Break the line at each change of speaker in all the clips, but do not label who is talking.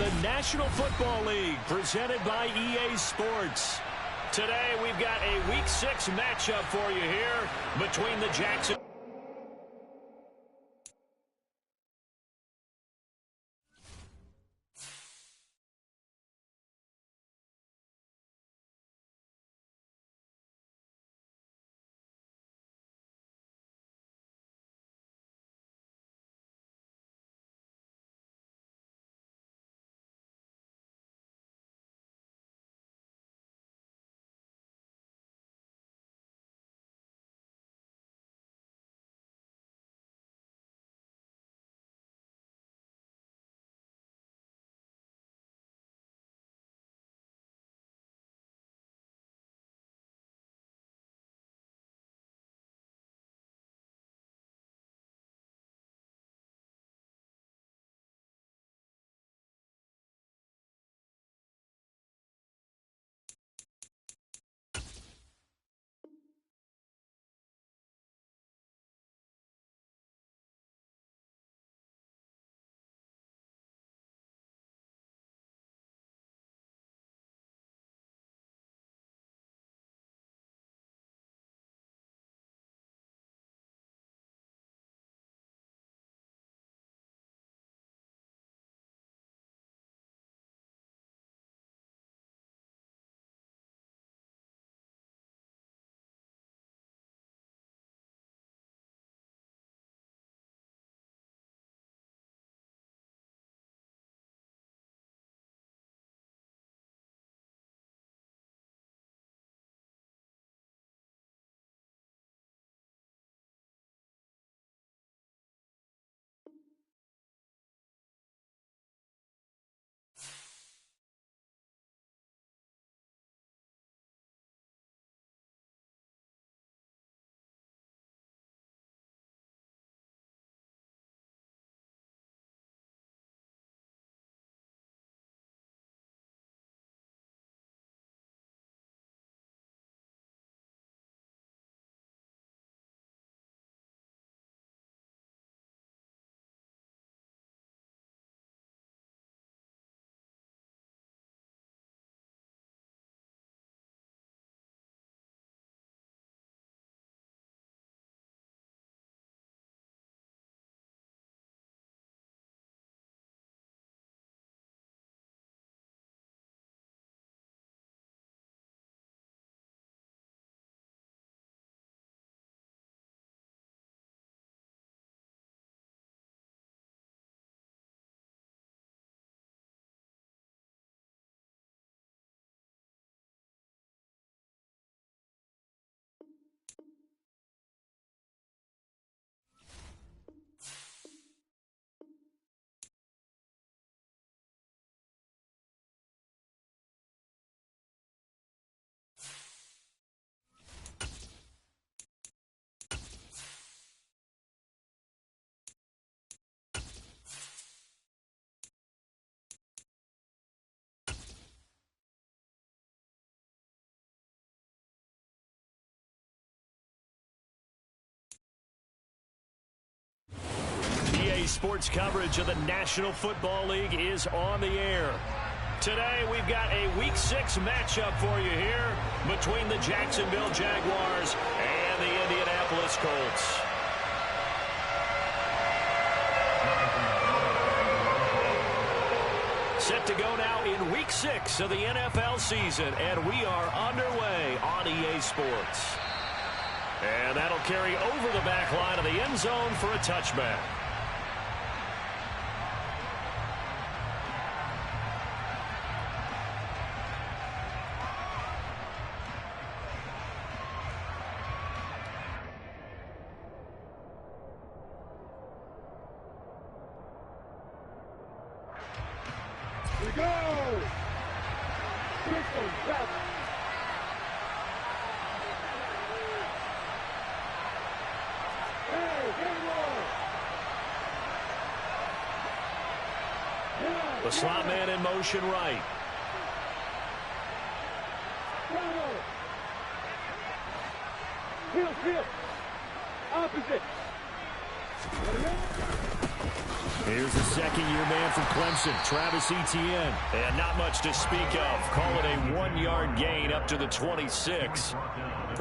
the National Football League, presented by EA Sports. Today, we've got a Week 6 matchup for you here between the Jackson. EA Sports coverage of the National Football League is on the air. Today, we've got a Week 6 matchup for you here between the Jacksonville Jaguars and the Indianapolis Colts. Set to go now in Week 6 of the NFL season, and we are underway on EA Sports. And that'll carry over the back line of the end zone for a touchback.
We go! 6 and 7.
The slot man in motion right.
Field. Opposite.
Here's the second-year man from Clemson, Travis Etienne. And not much to speak of. Call it a 1-yard gain up to the 26.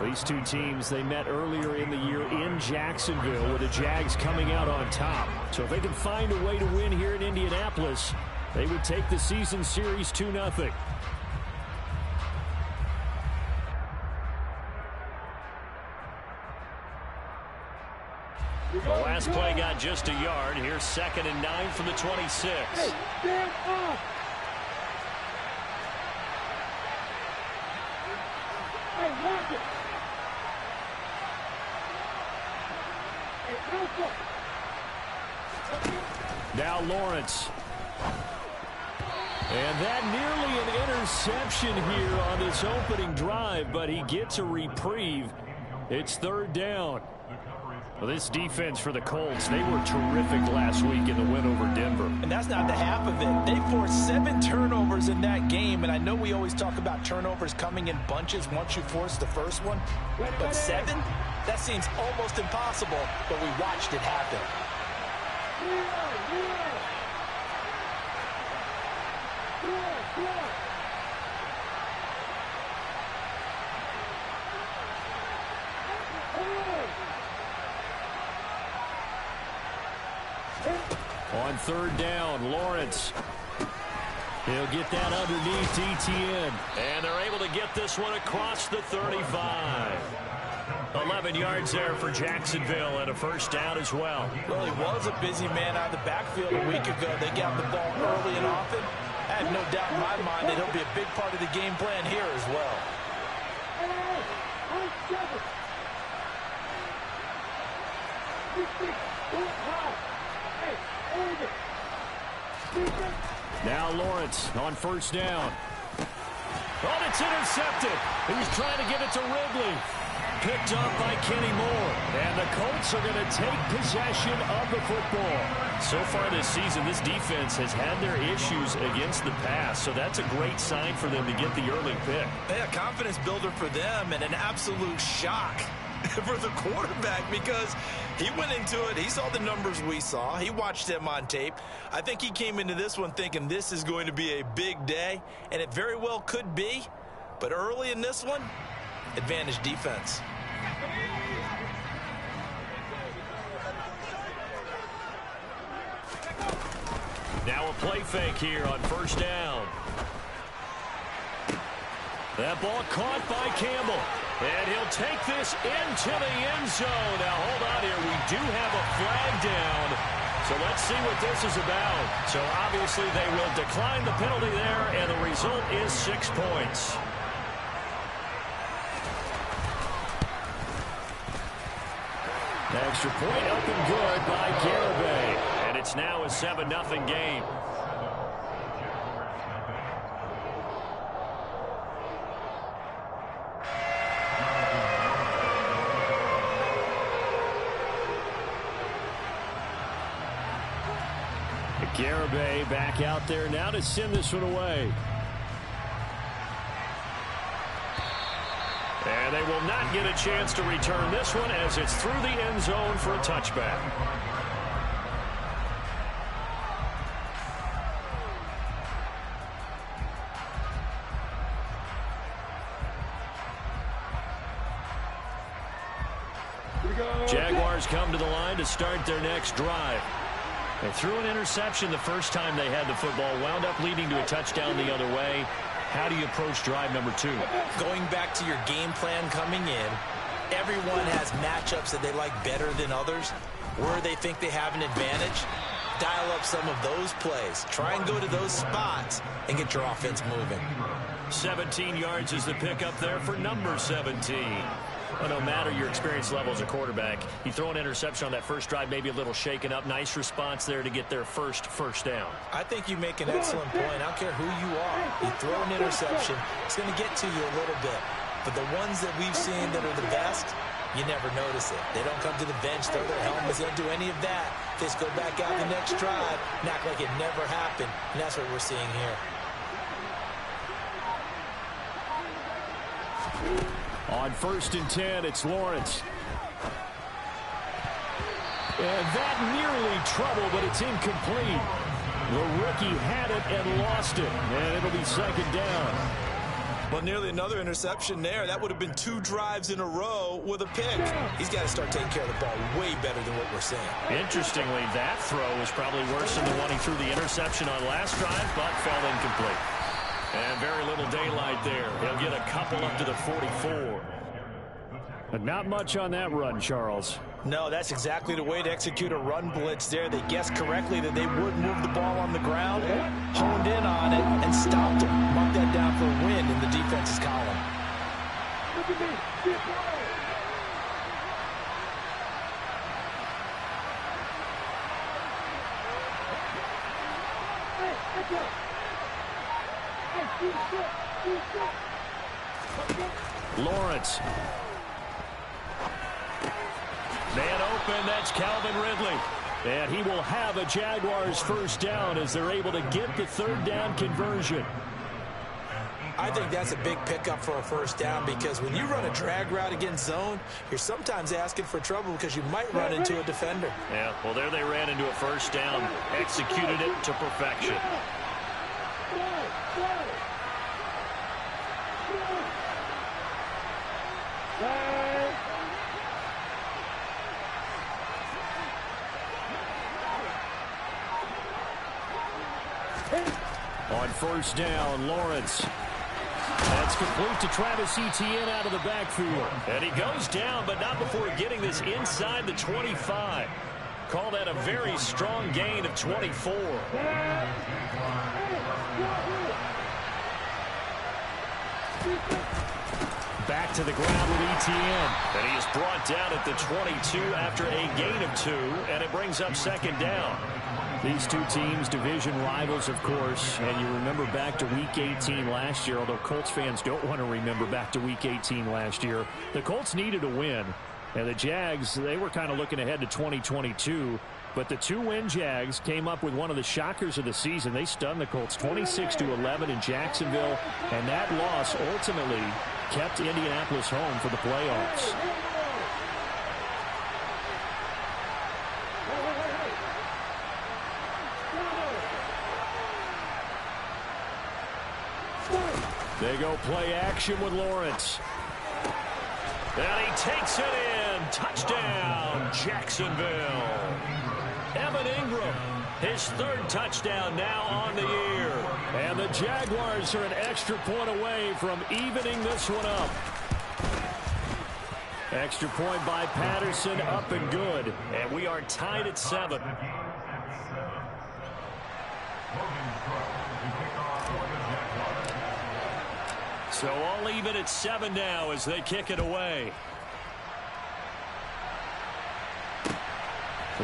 These two teams, they met earlier in the year in Jacksonville with the Jags coming out on top. So if they can find a way to win here in Indianapolis, they would take the season series 2-0. The last play got just a yard. Here's 2nd and 9 from the 26.
Hey, stand up. Hey, watch it. Hey,
now Lawrence. And that nearly an interception here on this opening drive, but he gets a reprieve. It's 3rd down. Well, this defense for the Colts, they were terrific last week in the win over Denver.
And that's not the half of it. They forced 7 turnovers in that game, and I know we always talk about turnovers coming in bunches once you force the first one, but 7? That seems almost impossible, but we watched it happen.
On 3rd down, Lawrence. He'll get that underneath Etienne. And they're able to get this one across the 35. 11 yards there for Jacksonville and a 1st down as well.
Well, he was a busy man out of the backfield a week ago. They got the ball early and often. I have no doubt in my mind that he'll be a big part of the game plan here as well.
Now Lawrence on 1st down. Oh, it's intercepted. He was trying to give it to Ridley. Picked up by Kenny Moore. And the Colts are going to take possession of the football. So far this season, this defense has had their issues against the pass. So that's a great sign for them to get the early pick.
Yeah, confidence builder for them and an absolute shock for the quarterback because he went into it. He saw the numbers we saw. He watched them on tape. I think he came into this one thinking this is going to be a big day, and it very well could be. But early in this one, advantage defense.
Now a play fake here on 1st down. That ball caught by Campbell. And he'll take this into the end zone. Now, hold on here. We do have a flag down. So let's see what this is about. So obviously they will decline the penalty there, and the result is 6 points. Extra point up and good by Garibay. And it's now a 7-0 game. Garibay back out there now to send this one away. And they will not get a chance to return this one as it's through the end zone for a touchback. Jaguars come to the line to start their next drive. They threw an interception the first time they had the football, wound up leading to a touchdown the other way. How do you approach drive number 2?
Going back to your game plan coming in, everyone has matchups that they like better than others. Where they think they have an advantage, dial up some of those plays. Try and go to those spots and get your offense moving.
17 yards is the pickup there for number 17. Well, no matter your experience level as a quarterback, you throw an interception on that first drive, maybe a little shaken up. Nice response there to get their first down.
I think you make an excellent point. I don't care who you are. You throw an interception, it's going to get to you a little bit. But the ones that we've seen that are the best, you never notice it. They don't come to the bench, throw their helmets, they don't do any of that. They just go back out the next drive and act like it never happened. And that's what we're seeing here.
On 1st and 10, it's Lawrence. And that nearly trouble, but it's incomplete. The rookie had it and lost it, and it'll be second down.
Well, nearly another interception there. That would have been 2 drives in a row with a pick. He's got to start taking care of the ball way better than what we're seeing.
Interestingly, that throw was probably worse than the one he threw the interception on last drive, but fell incomplete. And very little daylight there. He'll get a couple up to the 44. But not much on that run, Charles.
No, that's exactly the way to execute a run blitz there. They guessed correctly that they would move the ball on the ground, honed in on it, and stopped him. Mark that down for a win in the defense's column.
Look at me. Get ball. Hey, let's go. Hey, shoot.
Lawrence. Man open, that's Calvin Ridley. And he will have a Jaguars first down as they're able to get the third down conversion.
I think that's a big pickup for a first down because when you run a drag route against zone, you're sometimes asking for trouble because you might run into a defender.
Yeah, well, there they ran into a first down, executed it to perfection. On first down, Lawrence. That's complete to Travis Etienne out of the backfield. And he goes down, but not before getting this inside the 25. Call that a very strong gain of 24. Back to the ground with Etienne. And he is brought down at the 22 after a gain of 2, and it brings up second down. These two teams, division rivals, of course, and you remember back to Week 18 last year, although Colts fans don't want to remember back to Week 18 last year. The Colts needed a win, and the Jags, they were kind of looking ahead to 2022, but the 2-win Jags came up with one of the shockers of the season. They stunned the Colts 26-11 in Jacksonville, and that loss ultimately kept Indianapolis home for the playoffs. They go play action with Lawrence. And he takes it in. Touchdown, Jacksonville. Evan Ingram, his 3rd touchdown now on the year. And the Jaguars are an extra point away from evening this one up. Extra point by Patterson, up and good. And we are tied at 7. So all even at 7 now as they kick it away.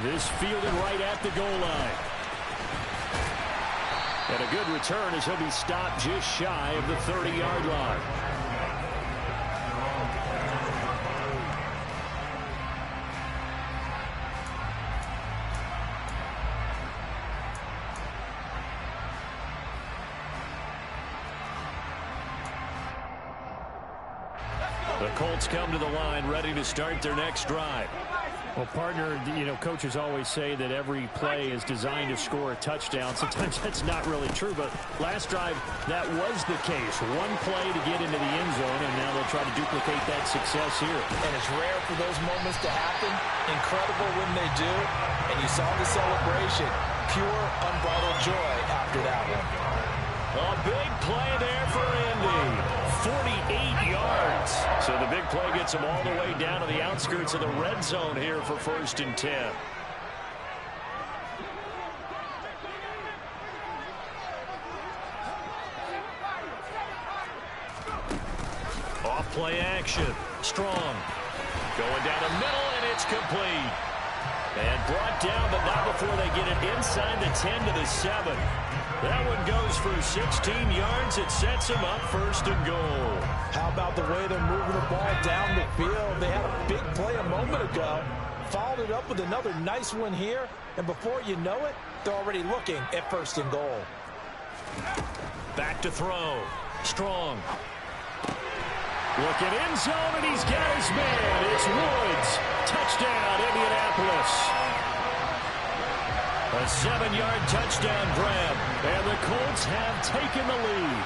This fielded right at the goal line. And a good return as he'll be stopped just shy of the 30-yard line. The Colts come to the line ready to start their next drive. Well, partner, you know, coaches always say that every play is designed to score a touchdown. Sometimes that's not really true, but last drive, that was the case. One play to get into the end zone, and now they'll try to duplicate that success here.
And it's rare for those moments to happen. Incredible when they do. And you saw the celebration. Pure, unbridled joy after that one.
A big play there for Indy. 48 yards. So the big play gets them all the way down to the outskirts of the red zone here for 1st and 10. Off play action. Strong. Going down the middle, and it's complete. And brought down, but not before they get it inside the 10 to the 7. That one goes for 16 yards. It sets them up 1st and goal.
How about the way they're moving the ball down the field? They had a big play a moment ago. Followed it up with another nice one here. And before you know it, they're already looking at 1st and goal.
Back to throw. Strong. Looking end zone, and he's got his man. It's Woods. Touchdown, Indianapolis. A 7-yard touchdown grab. And the Colts have taken the lead.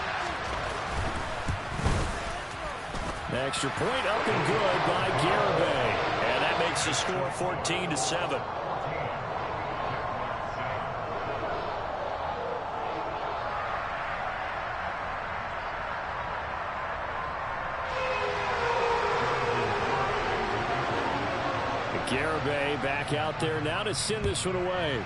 The extra point up and good by Garibay. And that makes the score 14-7. Garibay back out there now to send this one away.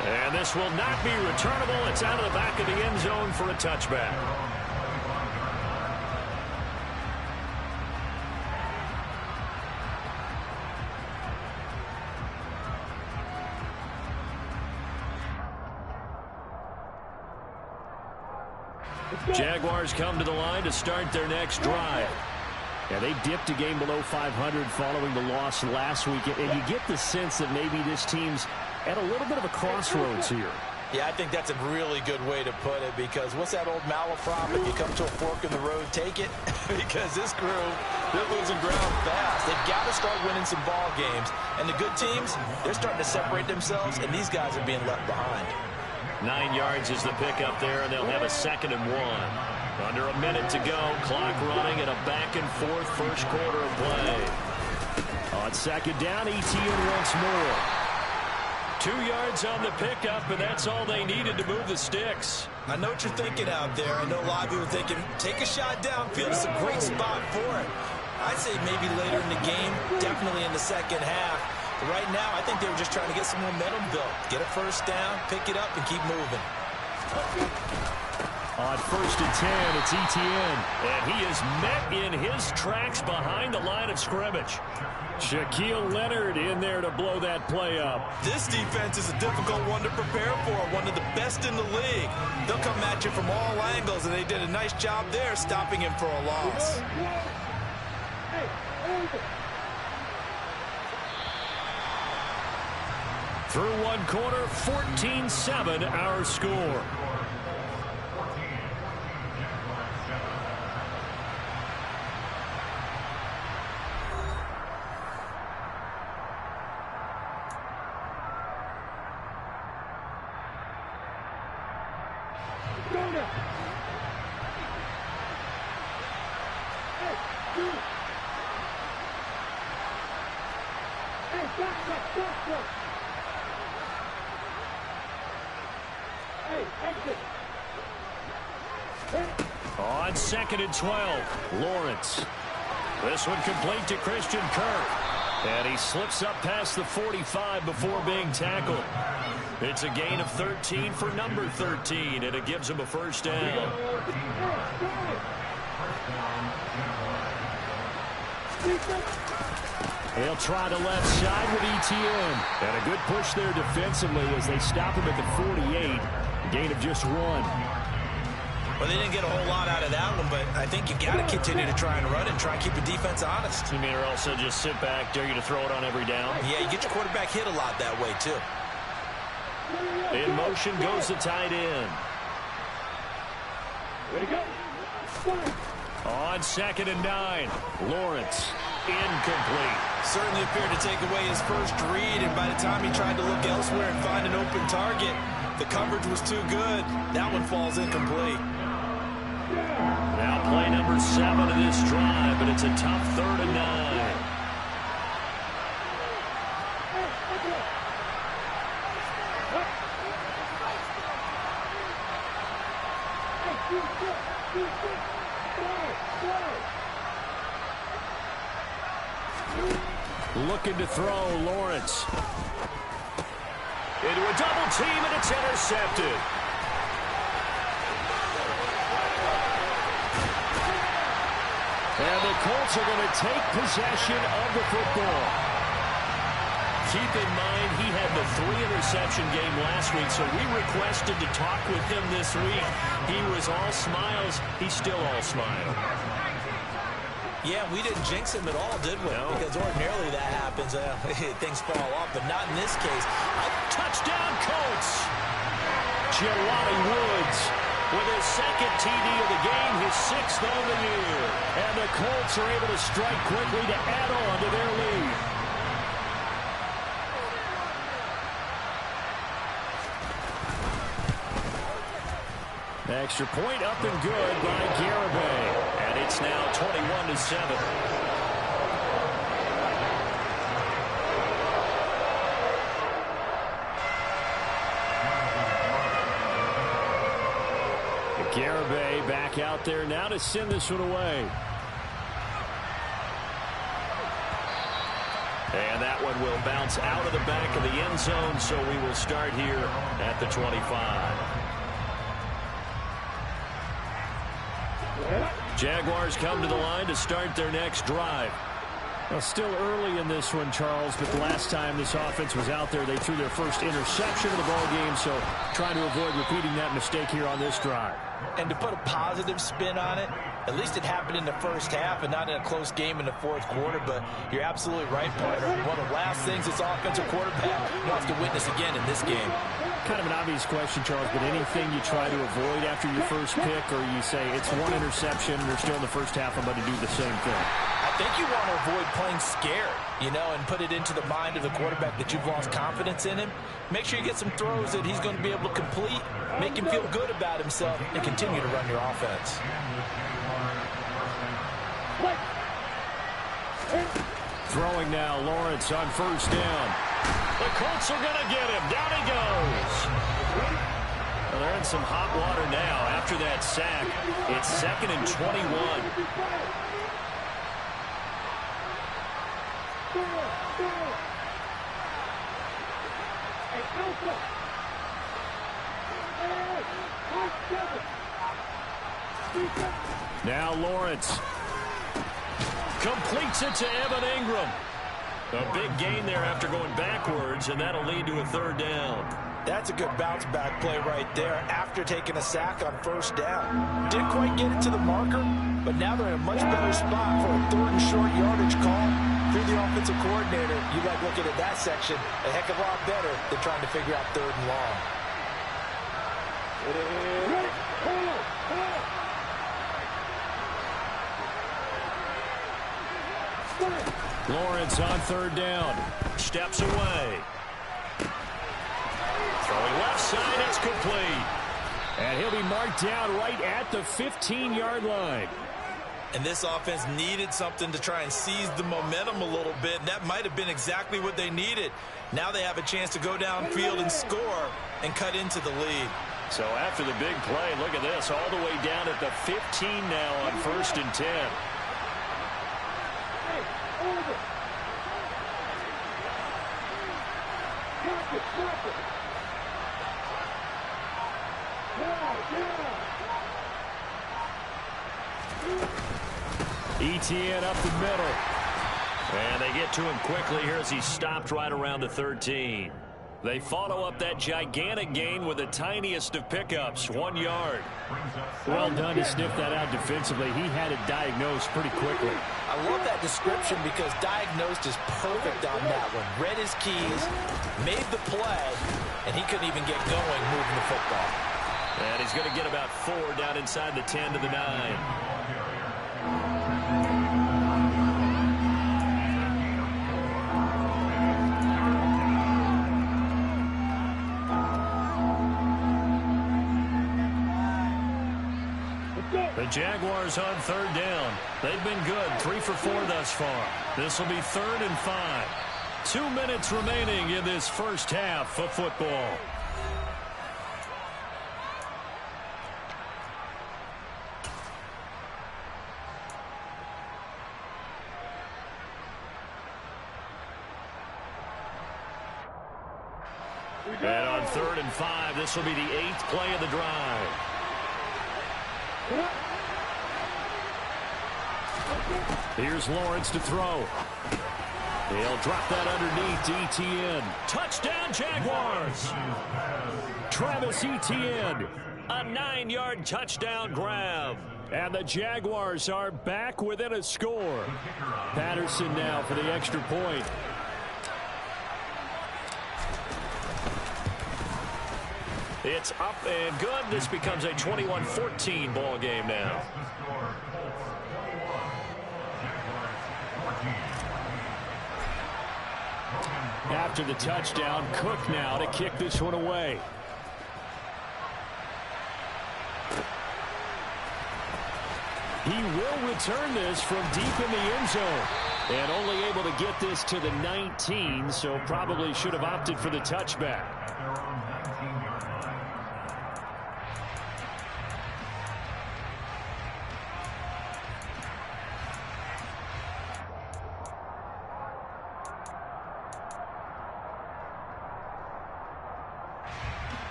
And this will not be returnable. It's out of the back of the end zone for a touchback. Jaguars come to the line to start their next drive. Yeah, they dipped a game below 500 following the loss last week. And you get the sense that maybe this team's at a little bit of a crossroads here.
Yeah, I think that's a really good way to put it, because what's that old malaprop? If you come to a fork in the road, take it. Because this group, they're losing ground fast. They've got to start winning some ball games. And the good teams, they're starting to separate themselves, and these guys are being left behind.
9 yards is the pickup there, and they'll have a 2nd and 1. Under a minute to go. Clock running at a back-and-forth first quarter of play. On 2nd down, ETN once more. 2 yards on the pickup, and that's all they needed to move the sticks.
I know what you're thinking out there. I know a lot of you are thinking, take a shot downfield. It's a great spot for it. I'd say maybe later in the game, definitely in the second half. But right now, I think they were just trying to get some momentum built. Get a first down, pick it up, and keep moving.
On 1st and 10, it's ETN. And he is met in his tracks behind the line of scrimmage. Shaquille Leonard in there to blow that play up.
This defense is a difficult one to prepare for, one of the best in the league. They'll come at you from all angles, and they did a nice job there stopping him for a loss.
Through one quarter, 14-7 our score. On 2nd and 12, Lawrence. This one complete to Christian Kirk. And he slips up past the 45 before being tackled. It's a gain of 13 for number 13, and it gives him a first down. He'll try the left side with ETN. And a good push there defensively as they stop him at the 48. A gain of just 1.
Well, they didn't get a whole lot out of that one, but I think you got to continue to try and run and try and keep the defense honest.
You mean or also just sit back, dare you to throw it on every down?
Yeah, you get your quarterback hit a lot that way, too.
In motion goes the tight end.
Way to go.
On 2nd and 9, Lawrence. Incomplete.
Certainly appeared to take away his first read, and by the time he tried to look elsewhere and find an open target, the coverage was too good. That one falls incomplete.
Now play number 7 of this drive, but it's a tough 3rd and 9. Looking to throw, Lawrence. Into a double team, and it's intercepted. And the Colts are going to take possession of the football. Keep in mind, he had the 3-interception game last week, so we requested to talk with him this week. He was all smiles. He's still all smile.
Yeah, we didn't jinx him at all, did we?
No.
Because ordinarily that happens. Things fall off, but not in this case.
Touchdown, Colts! Jelani Woods with his 2nd TD of the game, his 6th on the year. And the Colts are able to strike quickly to add on to their lead. Extra point up and good by Garibay. And it's now 21-7. Garibay back out there now to send this one away. And that one will bounce out of the back of the end zone, so we will start here at the 25. Jaguars come to the line to start their next drive. Well, still early in this one, Charles, but the last time this offense was out there, they threw their first interception of the ball game, so trying to avoid repeating that mistake here on this drive.
And to put a positive spin on it, at least it happened in the first half and not in a close game in the fourth quarter, but you're absolutely right, partner. One of the last things this offensive quarterback wants to witness again in this game.
Kind of an obvious question, Charles, but anything you try to avoid after your first pick, or you say it's one interception, we're still in the first half, I'm going to do the same thing?
I think you want to avoid playing scared, you know, and put it into the mind of the quarterback that you've lost confidence in him. Make sure you get some throws that he's going to be able to complete, make him feel good about himself, and continue to run your offense.
Throwing now, Lawrence on first down. The Colts are going to get him. Down he goes. Well, they're in some hot water now after that sack. It's 2nd and 21. Now Lawrence completes it to Evan Ingram. A big gain there after going backwards, and that'll lead to a 3rd down.
That's a good bounce-back play right there after taking a sack on first down. Didn't quite get it to the marker, but now they're in a much better spot for a 3rd and short yardage call. Through the offensive coordinator, you like looking at that section a heck of a lot better than trying to figure out 3rd and long.
Lawrence on 3rd down. Steps away. Throwing left side, it's complete. And he'll be marked down right at the 15-yard line.
And this offense needed something to try and seize the momentum a little bit. And that might have been exactly what they needed. Now they have a chance to go downfield and score and cut into the lead.
So after the big play, look at this, all the way down at the 15 now on 1st and 10. Etienne up the middle. And they get to him quickly here as he stopped right around the 13. They follow up that gigantic gain with the tiniest of pickups, 1 yard. Well done to sniff that out defensively. He had it diagnosed pretty quickly.
I love that description because diagnosed is perfect on that one. Read his keys, made the play, and he couldn't even get going moving the football.
And he's going to get about 4 down inside the 10 to the 9. The Jaguars on 3rd down. They've been good, 3 for 4 thus far. This will be 3rd and 5. 2 minutes remaining in this first half of football. And on 3rd and 5, this will be the 8th play of the drive. Here's Lawrence to throw. He'll drop that underneath to Etienne. Touchdown, Jaguars! Travis Etienne, a 9-yard touchdown grab. And the Jaguars are back within a score. Patterson now for the extra point. It's up and good. This becomes a 21-14 ball game now. After the touchdown, Cook now to kick this one away. will return this from deep in the end zone. And only able to get this to the 19, so probably should have opted for the touchback.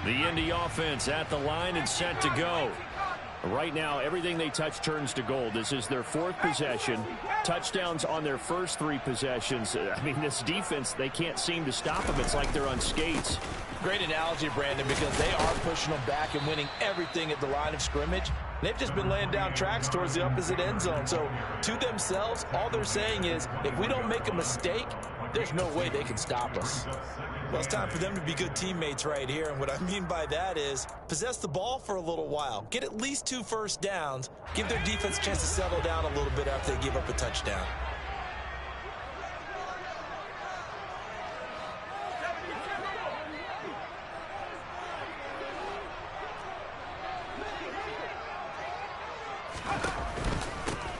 The Indy offense at the line and set to go. Right now, everything they touch turns to gold. This is their fourth possession. Touchdowns on their first three possessions. I mean, this defense, they can't seem to stop them. It's like they're on skates.
Great analogy, Brandon, because they are pushing them back and winning everything at the line of scrimmage. They've just been laying down tracks towards the opposite end zone. So, to themselves, all they're saying is, if we don't make a mistake, there's no way they can stop us. Well, it's time for them to be good teammates right here. And what I mean by that is possess the ball for a little while. Get at least 2 first downs. Give their defense a chance to settle down a little bit after they give up a touchdown.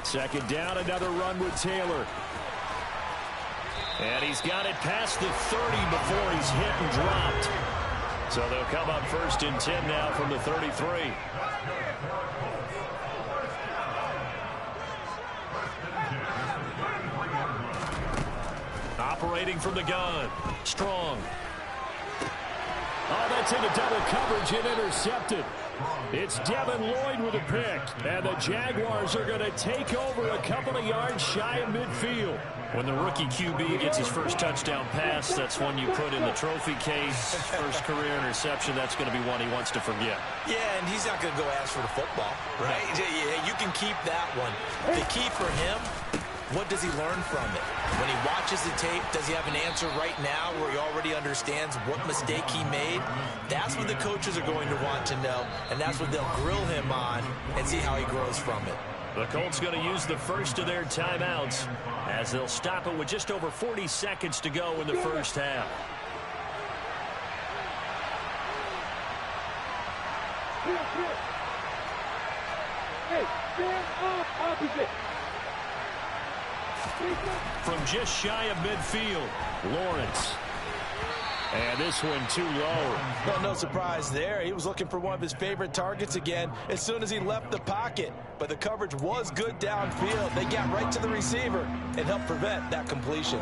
Second down, another run with Taylor. And he's got it past the 30 before he's hit and dropped. So they'll come up first and 10 now from the 33. Operating from the gun. Strong. Oh, that's into double coverage and intercepted. It's Devin Lloyd with a pick. And the Jaguars are going to take over a couple of yards shy of midfield. When the rookie QB gets his first touchdown pass, that's one you put in the trophy case. First career interception, that's going to be one he wants to forget. Yeah, and he's not going to go ask for the football, right? Yeah, you can keep that one. The key for him, what does he learn from it? When he watches the tape, does he have an answer right now where he already understands what mistake he made? That's what the coaches are going to want to know, and that's what they'll grill him on and see how he grows from it. The Colts going to use the first of their timeouts as they'll stop it with just over 40 seconds to go in the first half.
Hey, stand up opposite.
From just shy of midfield, Lawrence. And this one too low.
Well, no surprise there. He was looking for one of his favorite targets again as soon as he left the pocket. But the coverage was good downfield. They got right to the receiver and helped prevent that completion.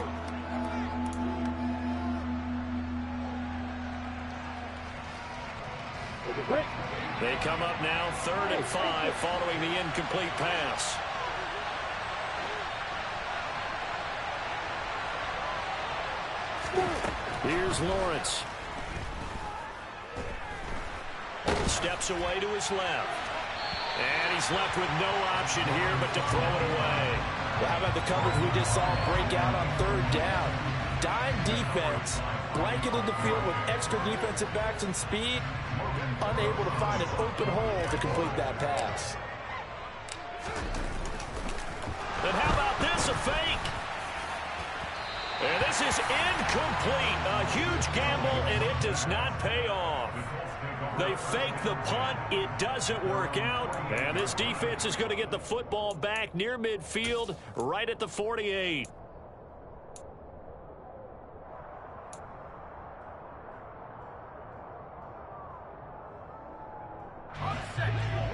They come up now 3rd and 5 following the incomplete pass. Here's Lawrence. Steps away to his left. And he's left with no option here but to throw it away.
Well, how about the coverage we just saw break out on 3rd down? Dime defense, blanketed the field with extra defensive backs and speed, unable to find an open hole to complete that pass.
And how about this, a fake? And this is incomplete. A huge gamble, and it does not pay off. They fake the punt. It doesn't work out. And this defense is going to get the football back near midfield, right at the 48.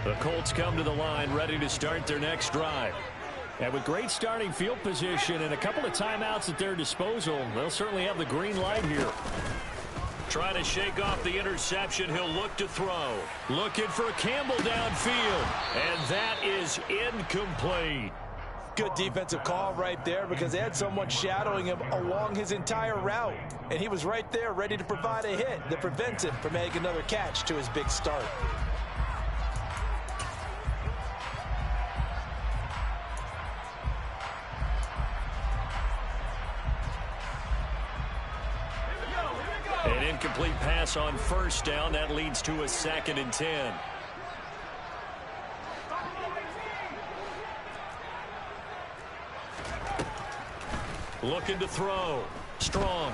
The Colts come to the line, ready to start their next drive. And with great starting field position and a couple of timeouts at their disposal, they'll certainly have the green light here. Trying to shake off the interception, he'll look to throw. Looking for Campbell downfield, and that is incomplete.
Good defensive call right there because they had someone shadowing him along his entire route. And he was right there ready to provide a hit that prevents him from making another catch to his big start.
An incomplete pass on 1st down. That leads to a 2nd and 10. Looking to throw. Strong.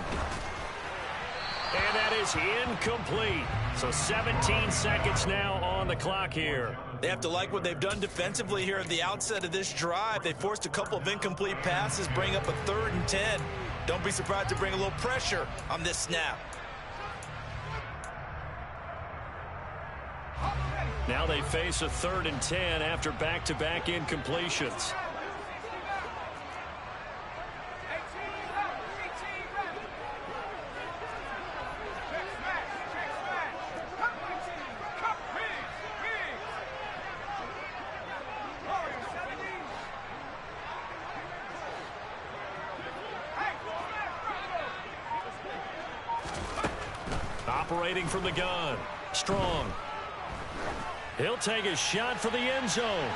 And that is incomplete. So 17 seconds now on on the clock here.
They have to like what they've done defensively here at the outset of this drive. They forced a couple of incomplete passes, bring up a 3rd and 10. Don't be surprised to bring a little pressure on this snap.
Now they face a 3rd and 10 after back-to-back incompletions. Operating from the gun. Strong. He'll take a shot for the end zone.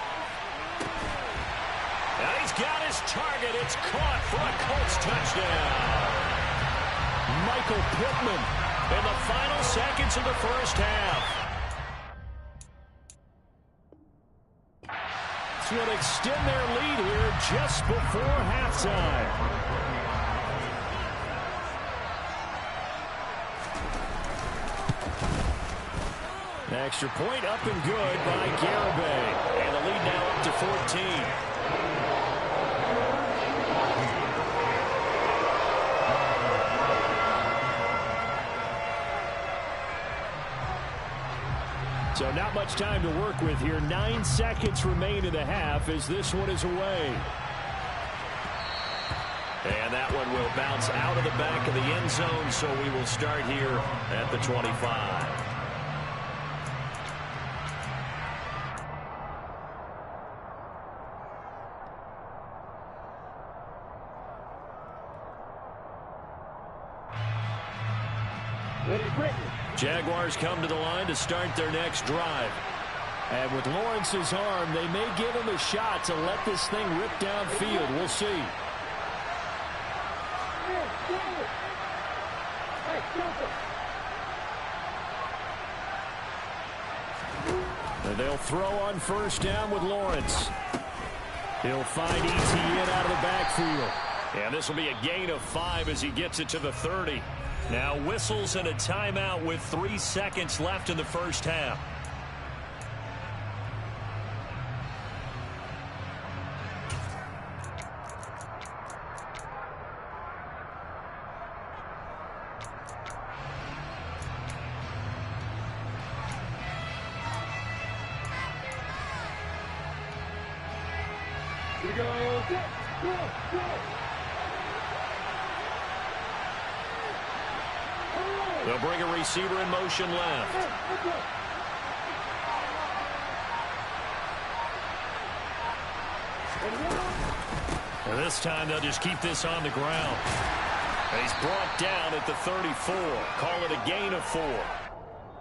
And he's got his target. It's caught for a Colts touchdown. Michael Pittman in the final seconds of the first half. To extend their lead here just before halftime. Extra point up and good by Garibay. And the lead now up to 14. So not much time to work with here. 9 seconds remain in the half as this one is away. And that one will bounce out of the back of the end zone, so we will start here at the 25. Jaguars come to the line to start their next drive. And with Lawrence's arm, they may give him a shot to let this thing rip downfield. We'll see. And they'll throw on first down with Lawrence. He'll find ETN out of the backfield. And this will be a gain of 5 as he gets it to the 30. Now whistles and a timeout with 3 seconds left in the first half.
Here we go. Go, go.
They'll bring a receiver in motion left. And this time they'll just keep this on the ground. And he's brought down at the 34. Call it a gain of 4.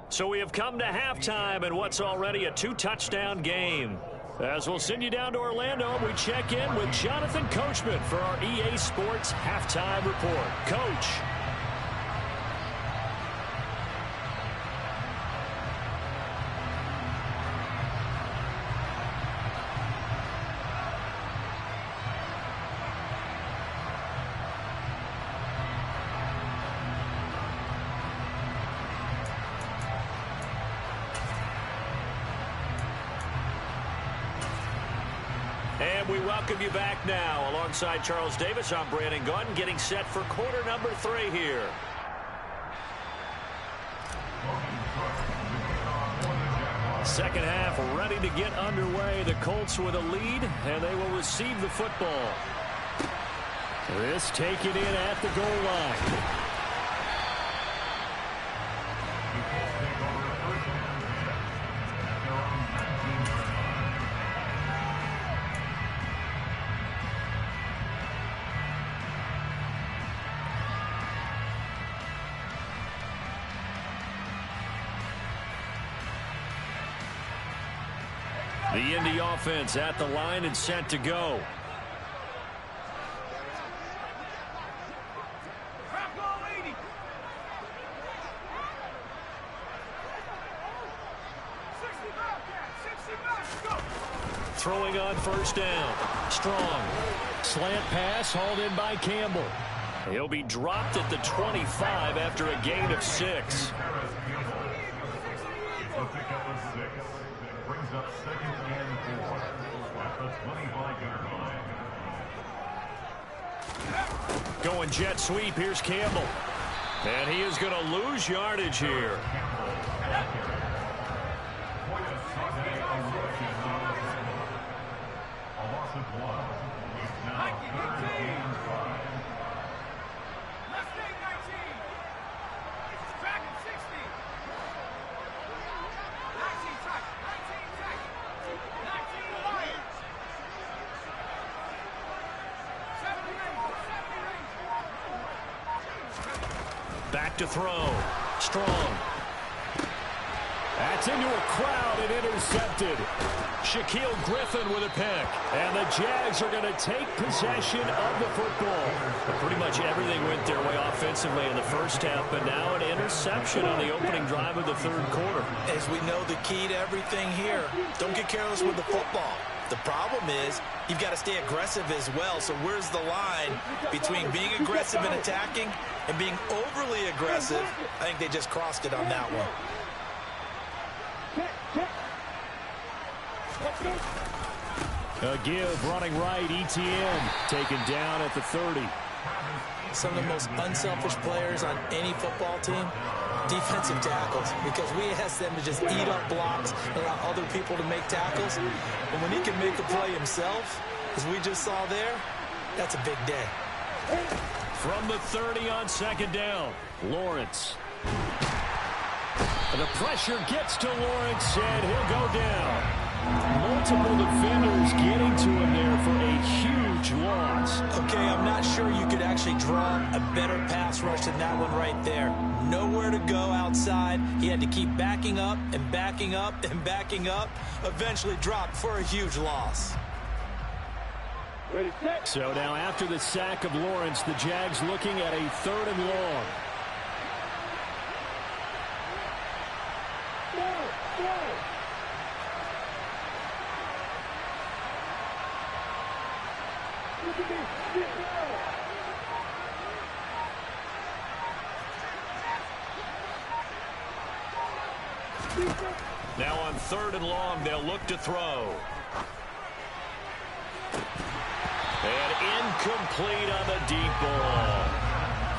So we have come to halftime in what's already a 2-touchdown game. As we'll send you down to Orlando, we check in with Jonathan Coachman for our EA Sports Halftime Report. Coach. And we welcome you back now. Alongside Charles Davis, I'm Brandon Gunn, getting set for quarter number 3 here. Second half ready to get underway. The Colts with a lead, and they will receive the football. This taken in at the goal line. The Indy offense at the line and set to go. Throwing on first down. Strong. Slant pass hauled in by Campbell. He'll be dropped at the 25 after a gain of 6.
brings up 2nd and 4 at the 25-yard line.
Going jet sweep. Here's Campbell. And he is going to lose yardage here. Back to throw. Strong. That's into a crowd and intercepted. Shaquille Griffin with a pick. And the Jags are going to take possession of the football. Pretty much everything went their way offensively in the first half, but now an interception on the opening drive of the third quarter.
As we know, the key to everything here, don't get careless with the football. The problem is you've got to stay aggressive as well. So where's the line between being aggressive and attacking and being overly aggressive? I think they just crossed it on that one.
A give running right. ETN taken down at the 30.
Some of the most unselfish players on any football team, defensive tackles, because we ask them to just eat up blocks and allow other people to make tackles. And when he can make a play himself, as we just saw there, that's a big day.
From the 30 on 2nd down, Lawrence. The pressure gets to Lawrence, and he'll go down. Multiple defenders getting to him there for a huge loss.
Okay, I'm not sure you could actually draw a better pass rush than that one right there. Nowhere to go outside. He had to keep backing up and backing up and backing up. Eventually dropped for a huge loss.
So now after the sack of Lawrence, the Jags looking at a 3rd and long. Now on 3rd and long, they'll look to throw. And incomplete on the deep ball.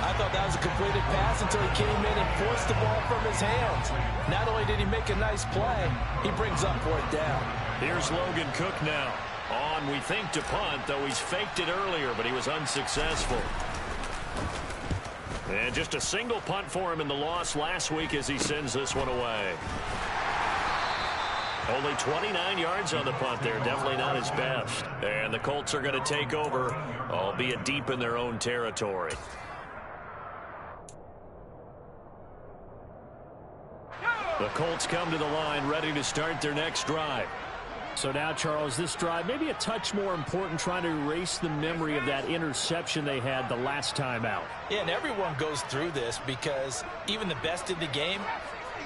I thought that was a completed pass until he came in and forced the ball from his hands. Not only did he make a nice play, he brings up 4th down.
Here's Logan Cook now. On, we think, to punt, though he's faked it earlier, but he was unsuccessful. And just a single punt for him in the loss last week as he sends this one away. Only 29 yards on the punt there. Definitely not his best. And the Colts are going to take over, albeit deep in their own territory. The Colts come to the line ready to start their next drive. So now, Charles, this drive maybe a touch more important, trying to erase the memory of that interception they had the last time out.
Yeah, and everyone goes through this because even the best in the game,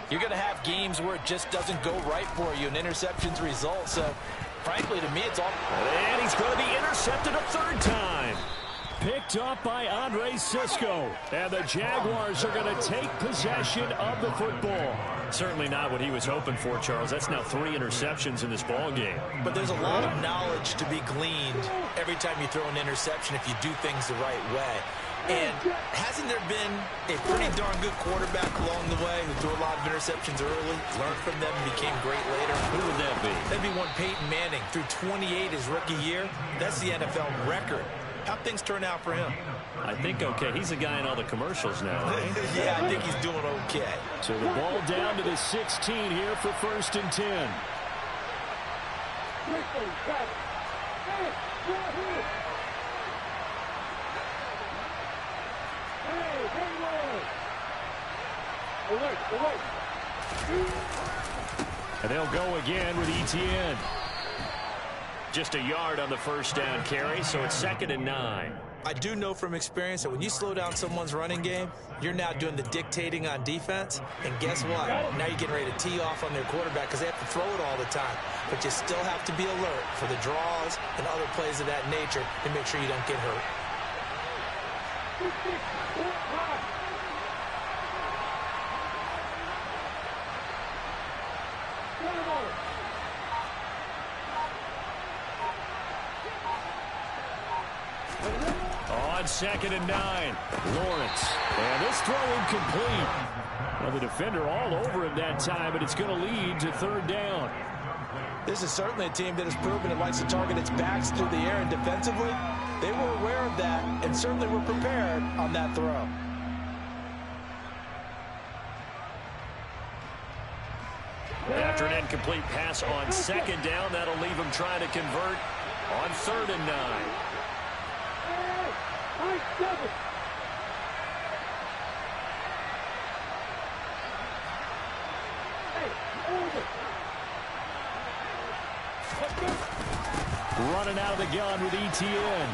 you're going to have games where it just doesn't go right for you, and interceptions result. So, frankly, to me, it's all...
And he's going to be intercepted a 3rd time. Picked up by Andre Cisco. And the Jaguars are going to take possession of the football. Certainly not what he was hoping for, Charles. That's now 3 interceptions in this ball game.
But there's a lot of knowledge to be gleaned every time you throw an interception if you do things the right way. And hasn't there been a pretty darn good quarterback along the way who threw a lot of interceptions early, learned from them, and became great later?
Who would that be?
That'd be one Peyton Manning. Threw 28 his rookie year. That's the NFL record. How'd things turn out for him?
I think okay. He's a guy in all the commercials now, right?
Yeah, I think he's doing okay.
So the ball down to the 16 here for 1st and 10. And they'll go again with ETN. Just a yard on the 1st down carry, so it's 2nd and 9.
I do know from experience that when you slow down someone's running game, you're now doing the dictating on defense. And guess what? Now you're getting ready to tee off on their quarterback because they have to throw it all the time. But you still have to be alert for the draws and other plays of that nature to make sure you don't get hurt.
On 2nd and 9, Lawrence. And this throw incomplete. Well, the defender all over him that time, but it's going to lead to 3rd down.
This is certainly a team that has proven it likes to target its backs through the air, and defensively, they were aware of that and certainly were prepared on that throw.
After an incomplete pass on 2nd down, that'll leave him trying to convert on 3rd and 9. Running out of the gun with ETN.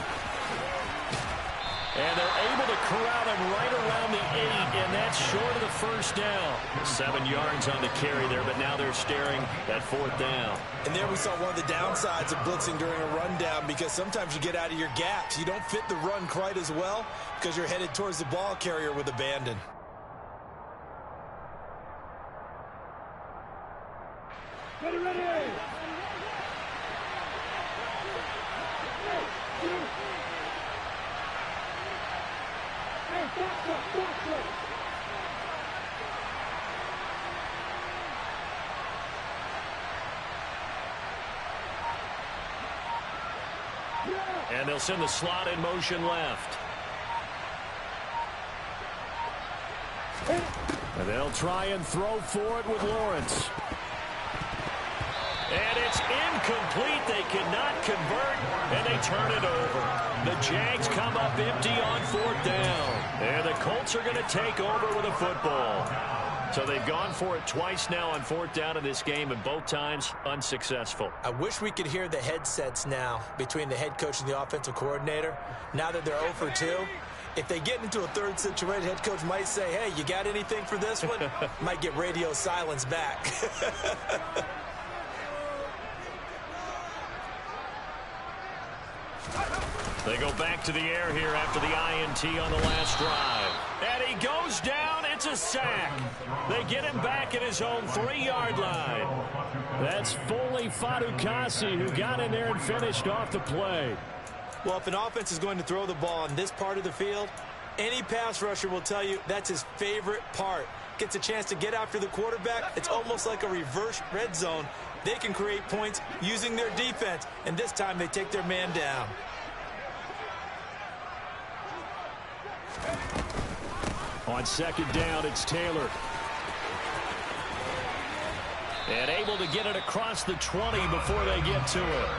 And they're able to corral him right around the 8, and that's short of the 1st down. 7 yards on the carry there, but now they're staring at 4th down.
And there we saw one of the downsides of blitzing during a rundown, because sometimes you get out of your gaps. You don't fit the run quite as well because you're headed towards the ball carrier with abandon.
Ready.
And they'll send the slot in motion left. And they'll try and throw for it with Lawrence. And it's incomplete. They cannot convert, and they turn it over. The Jags come up empty on 4th down. And the Colts are going to take over with a football. So they've gone for it twice now on 4th down in this game, and both times unsuccessful.
I wish we could hear the headsets now between the head coach and the offensive coordinator. Now that they're 0 for 2, if they get into a 3rd situation, head coach might say, hey, you got anything for this one? Might get radio silence back.
They go back to the air here after the INT on the last drive. And he goes down. It's a sack. They get him back at his own 3-yard line. That's Foley Fadukasi who got in there and finished off the play.
Well, if an offense is going to throw the ball on this part of the field, any pass rusher will tell you that's his favorite part. Gets a chance to get after the quarterback. It's almost like a reverse red zone. They can create points using their defense, and this time they take their man down.
On 2nd down, it's Taylor. And able to get it across the 20 before they get to it.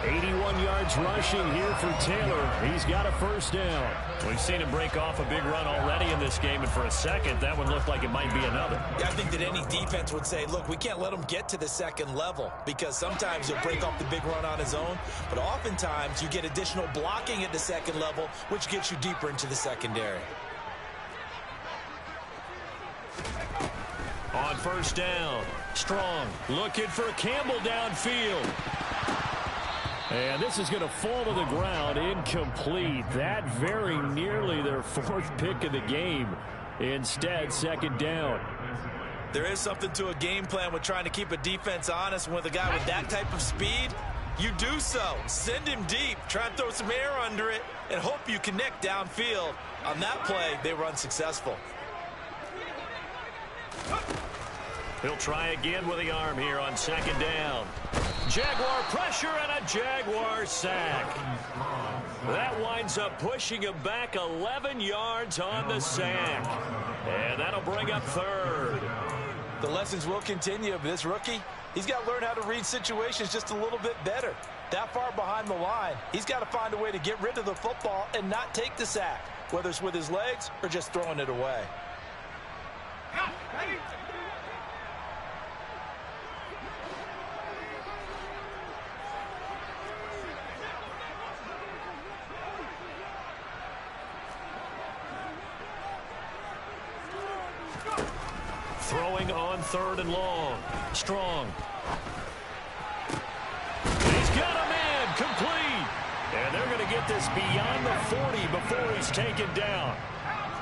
81 yards rushing here for Taylor. He's got a 1st down. We've seen him break off a big run already in this game, and for a second, that one looked like it might be another.
Yeah, I think that any defense would say, look, we can't let him get to the 2nd level, because sometimes he'll break off the big run on his own, but oftentimes you get additional blocking at the 2nd level, which gets you deeper into the secondary.
On 1st down, Strong looking for Campbell downfield. And this is going to fall to the ground, incomplete. That very nearly their 4th pick of the game. Instead, 2nd down.
There is something to a game plan with trying to keep a defense honest. With a guy with that type of speed, you do so. Send him deep, try and throw some air under it, and hope you connect downfield. On that play, they were unsuccessful.
He'll try again with the arm here on 2nd down. Jaguar pressure and a Jaguar sack. That winds up pushing him back 11 yards on the sack. And that'll bring up 3rd.
The lessons will continue of this rookie. He's got to learn how to read situations just a little bit better. That far behind the line, he's got to find a way to get rid of the football and not take the sack, whether it's with his legs or just throwing it away.
Throwing on 3rd and long. Strong. He's got a man complete. And they're going to get this beyond the 40 before he's taken down.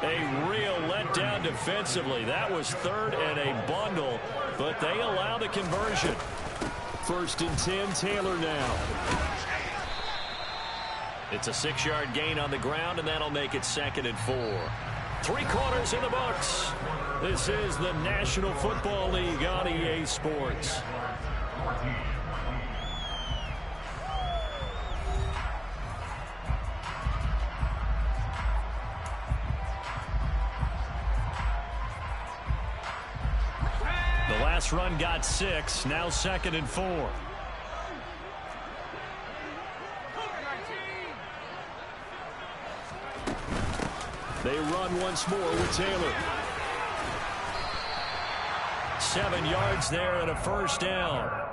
A real letdown defensively. That was 3rd and a bundle, but they allow the conversion. 1st and 10, Taylor now. It's a 6-yard gain on the ground, and that'll make it 2nd and 4. 3 quarters in the books. This is the National Football League on EA Sports. The last run got 6. Now 2nd and 4. They run once more with Taylor. 7 yards there and a first down.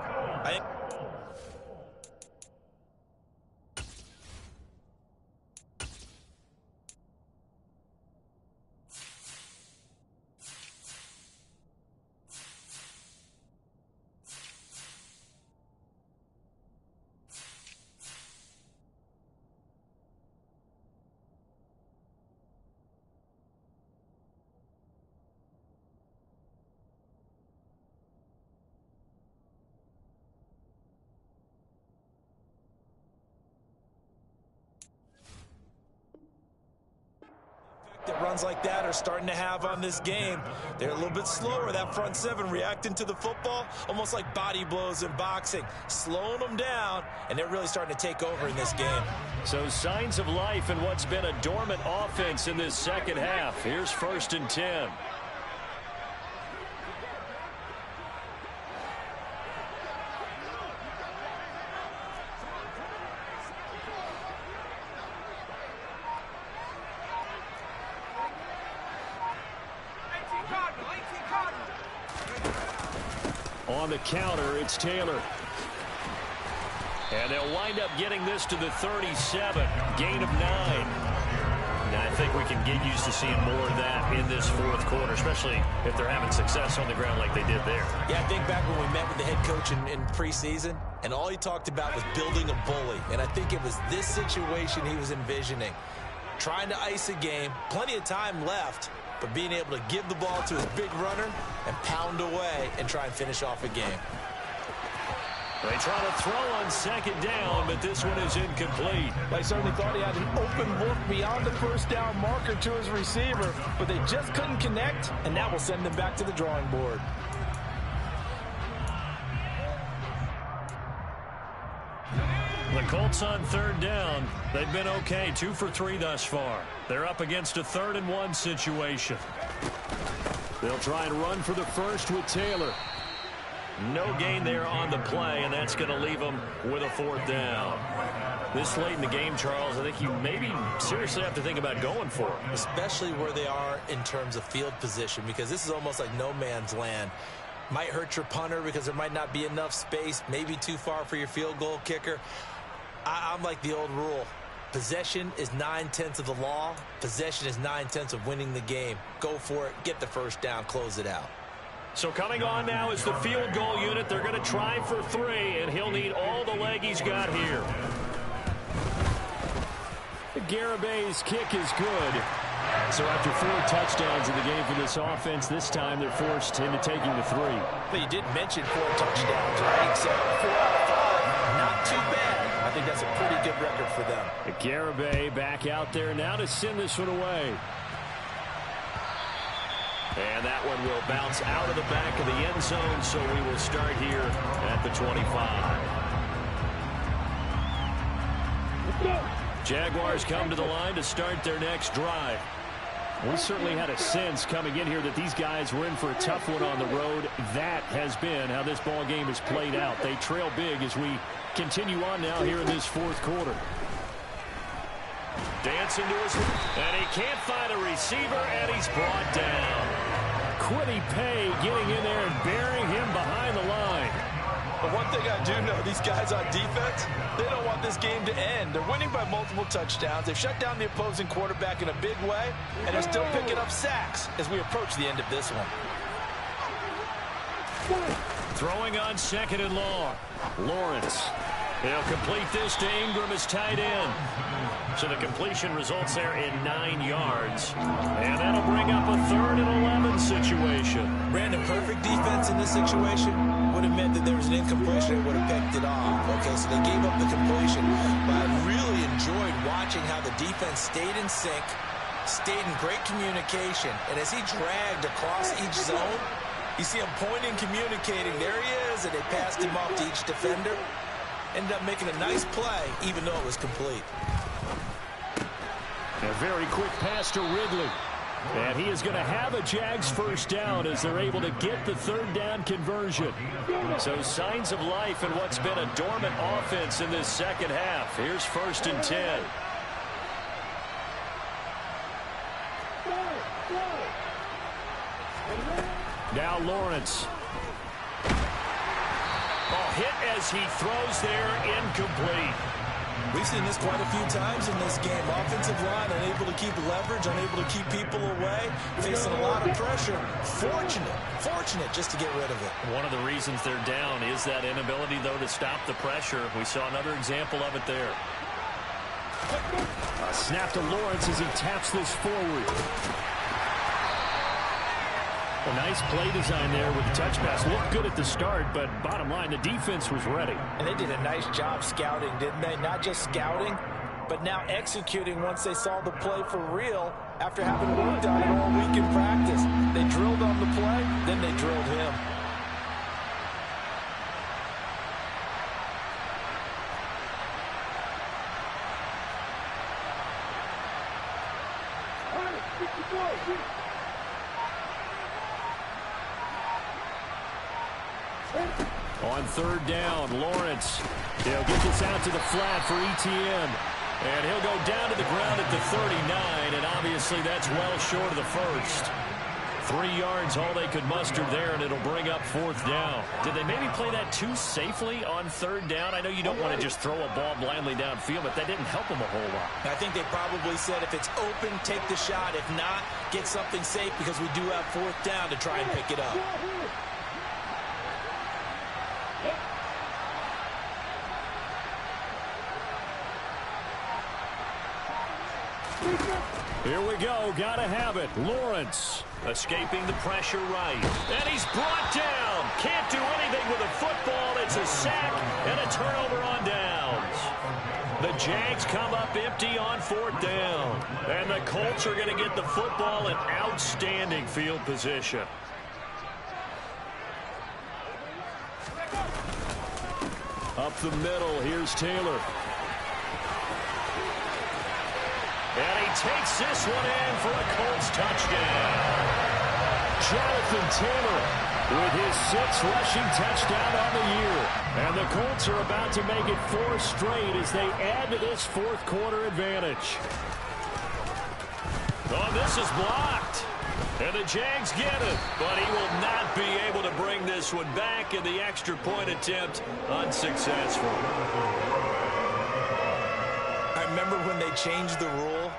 That runs like that are starting to have on this game. They're a little bit slower. That front 7 reacting to the football, almost like body blows in boxing, slowing them down, and they're really starting to take over in this game.
So signs of life in what's been a dormant offense in this second half. Here's 1st and 10. On the counter, it's Taylor. And they'll wind up getting this to the 37. Gain of 9. Now, I think we can get used to seeing more of that in this 4th quarter, especially if they're having success on the ground like they did there.
Yeah, I think back when we met with the head coach in preseason, and all he talked about was building a bully. And I think it was this situation he was envisioning. Trying to ice a game, plenty of time left, but being able to give the ball to his big runner and pound away and try and finish off a game.
They try to throw on 2nd down, but this one is incomplete.
They certainly thought he had an open look beyond the first down marker to his receiver, but they just couldn't connect, and that will send them back to the drawing board.
The Colts on 3rd down. They've been okay, 2 for 3 thus far. They're up against a 3rd and 1 situation. They'll try and run for the first with Taylor. No gain there on the play, and that's going to leave them with a 4th down. This late in the game, Charles, I think you maybe seriously have to think about going for it.
Especially where they are in terms of field position, because this is almost like no man's land. Might hurt your punter because there might not be enough space, maybe too far for your field goal kicker. I'm like the old rule. Possession is 9/10 of the law. Possession is 9/10 of winning the game. Go for it. Get the first down. Close it out.
So coming on now is the field goal unit. They're going to try for 3, and he'll need all the leg he's got here. Garabay's kick is good. So after 4 touchdowns in the game for this offense, this time they're forced into taking the 3.
But you did mention 4 touchdowns, right? So 4 out of 5, not too bad. I think that's a pretty good record for them.
Garabay back out there now to send this one away. And that one will bounce out of the back of the end zone, so we will start here at the 25. Jaguars come to the line to start their next drive. We certainly had a sense coming in here that these guys were in for a tough one on the road. That has been how this ball game has played out. They trail big as we continue on now here in this 4th quarter. Dancing to his, and he can't find a receiver, and he's brought down. Quiddy Pay getting in there and burying him behind the line.
But one thing I do know, these guys on defense, they don't want this game to end. They're winning by multiple touchdowns. They've shut down the opposing quarterback in a big way, and they're still picking up sacks as we approach the end of this one.
Throwing on 2nd and long. Lawrence. He'll complete this to Ingram as tight end. So the completion results there in 9 yards. And that'll bring up a 3rd and 11 situation.
Brandon, perfect defense in this situation. would have meant that there was an incompletion and would have picked it off. Okay, so they gave up the completion. But I really enjoyed watching how the defense stayed in sync, stayed in great communication. And as he dragged across each zone, you see him pointing, communicating. There he is, and they passed him off to each defender. Ended up making a nice play, even though it was complete.
A very quick pass to Ridley. And he is going to have a Jags first down as they're able to get the third down conversion. So signs of life in what's been a dormant offense in this second half. Here's 1st and 10. Now Lawrence. Hit as he throws there, incomplete.
We've seen this quite a few times in this game. Offensive line unable to keep leverage, unable to keep people away, facing a lot of pressure. Fortunate just to get rid of it.
One of the reasons they're down is that inability, though, to stop the pressure. We saw another example of it there. A snap to Lawrence as he taps this forward. A nice play design there with the touch pass. Looked good at the start, but bottom line, the defense was ready.
And they did a nice job scouting, didn't they? Not just scouting, but now executing once they saw the play for real after having worked on it all week in practice. They drilled on the play, then they drilled him.
On third down, Lawrence. He'll get this out to the flat for Etienne. And he'll go down to the ground at the 39, and obviously that's well short of the first. 3 yards, all they could muster there, and it'll bring up 4th down. Did they maybe play that too safely on 3rd down? I know you don't want to just throw a ball blindly downfield, but that didn't help them a whole lot.
I think they probably said if it's open, take the shot. If not, get something safe because we do have 4th down to try and pick it up.
Here we go. Got to have it. Lawrence escaping the pressure right. And he's brought down. Can't do anything with a football. It's a sack and a turnover on downs. The Jags come up empty on 4th down. And the Colts are going to get the football in outstanding field position. Up the middle. Here's Taylor. And he takes this one in for a Colts touchdown. Jonathan Taylor with his 6th rushing touchdown on the year. And the Colts are about to make it 4 straight as they add to this 4th quarter advantage. Oh, this is blocked. And the Jags get it. But he will not be able to bring this one back, and the extra point attempt unsuccessful.
I remember when they changed the rule,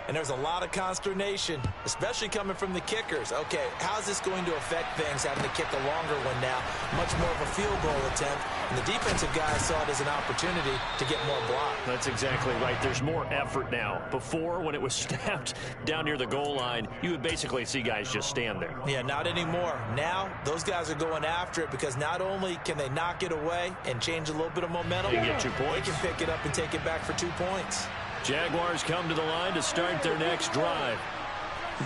and there was a lot of consternation, especially coming from the kickers. Okay, how's this going to affect things, having to kick a longer one now? Much more of a field goal attempt, and the defensive guys saw it as an opportunity to get more block.
That's exactly right. There's more effort now. Before, when it was snapped down near the goal line, you would basically see guys just stand there.
Yeah, not anymore. Now, those guys are going after it because not only can they knock it away and change a little bit of momentum,
they get 2 points.
They can pick it up and take it back for 2 points.
Jaguars come to the line to start their next drive.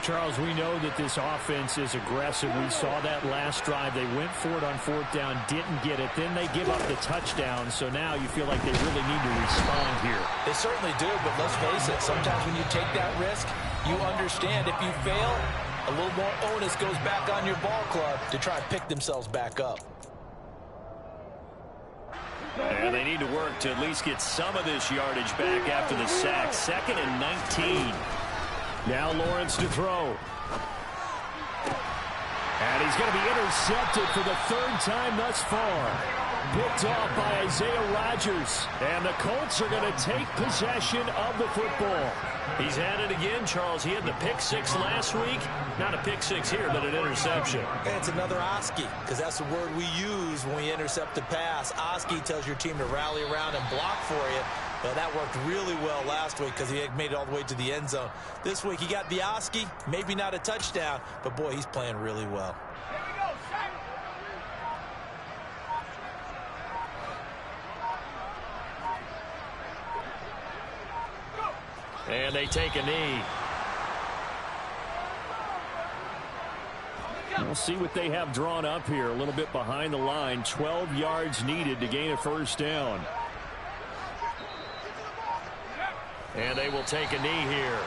Charles, we know that this offense is aggressive. We saw that last drive. They went for it on 4th down, didn't get it. Then they give up the touchdown. So now you feel like they really need to respond here.
They certainly do, but let's face it. Sometimes when you take that risk, you understand if you fail, a little more onus goes back on your ball club to try and pick themselves back up.
And they need to work to at least get some of this yardage back after the sack. 2nd and 19. Now Lawrence to throw. And he's going to be intercepted for the 3rd time thus far. Picked off by Isaiah Rodgers. And the Colts are going to take possession of the football. He's had it again, Charles. He had the pick 6 last week. Not a pick 6 here, but an interception.
And it's another Oski, because that's the word we use when we intercept the pass. Oski tells your team to rally around and block for you. Well, that worked really well last week because he had made it all the way to the end zone. This week, he got the Oski, maybe not a touchdown, but boy, he's playing really well.
And they take a knee. We'll see what they have drawn up here. A little bit behind the line. 12 yards needed to gain a first down. And they will take a knee here.